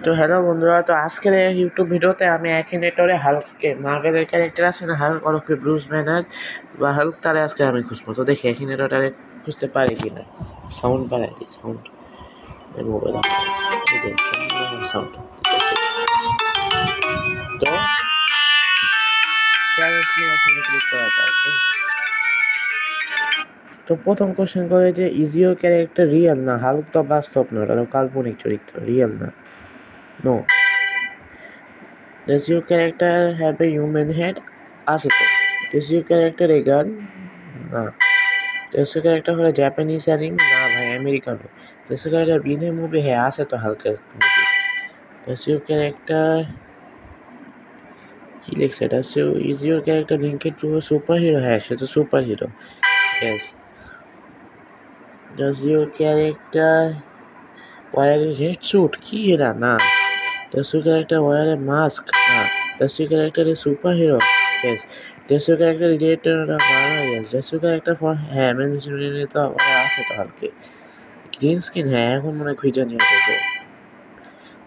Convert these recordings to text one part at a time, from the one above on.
তো হ্যালো বন্ধুরা, তো আজকের এই ইউটিউব ভিডিওতে আমি অ্যাকিনেটরে হাল্ককে মার্ভেলের ক্যারেক্টার আছে না হাল্ক ওরফে ব্রুস ব্যানার বা হাল্ক তারে আজকে আমি খুঁজবো। তো দেখি অ্যাকিনেটরে খুঁজতে পারি কিনা। সাউন্ড বাড়াই দিই, সাউন্ড মোবাইল সাউন্ড। তো চ্যালেঞ্জ নিয়ে ওখানে ক্লিক করা যায়। তো প্রথম কোশ্চেন করে যে ইজ ইউর ক্যারেক্টার রিয়েল? না, হাল্ক তো বাস্তব না, ওটা কাল্পনিক চরিত্র, রিয়েল না। No. Does your character have a human head? আছে তো। Does your character a girl? না। Does your character হলো জাপানিজ অ্যানিমে? না ভাই, Americano. Does your character been a movie? হ্যাঁ আছে তো, হালকা মুভি। Does your character কি লিখছে? Is your character linked to a superhero? হ্যাঁ, সে তো super hero. Yes. Does your character wear a red suit? কি এরা? না। Does your character wear a mask? না। Does your character a superhero? Yes. Does your character related to Marvel? Yes. Does your character for হ্যাঁ মেনশনে তো ওরা আছে তো হালকে। Green skin? হ্যাঁ, এখন মনে হয় খুঁজে নিয়ে যাবো।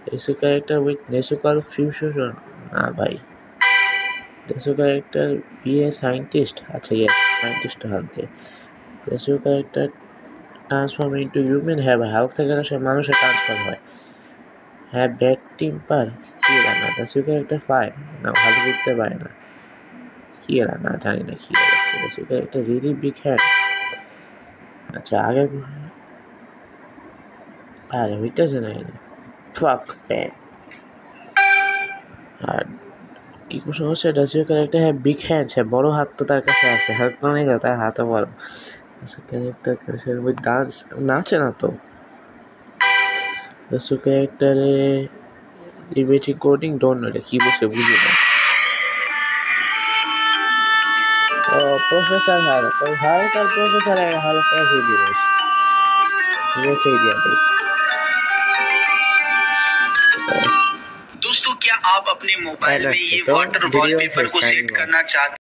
Does your character with musical fusion? না ভাই। Does your character be a scientist? আচ্ছা, yes, সায়েন্টিস্ট হালকে। Does your character transform into human? হ্যাঁ ভাই, হাল্ক থেকে সে মানুষে ট্রান্সফার হয়। হ্যাঁ, ব্যাড টেম্পার? কি এরা? না। Does your character fly? না, ভালো উঠতে পারে না। কি এরা? না, জানি না কি লাগছে। Does your character really big hands? আচ্ছা, আগে আরে হইতেছে না এখানে। ফাক ম্যান। আর কি প্রশ্ন হচ্ছে? Does your character have big hands? হ্যাঁ, বড় হাত তো তার কাছে আছে, হাত তো নেই, তার হাতও বড়। Does your character with dance? নাচে না তো। Does your character debating coding? Don't know এটা কি বলছে, বুঝি না। প্রফেসর হাল্ক, ওই হাল্ক আর প্রফেসর হাল্ক একই জিনিস। वैसे ही दिया भाई। दोस्तों, क्या आप अपने मोबाइल में ये वाटर वॉलपेपर को सेट करना चाहते हैं?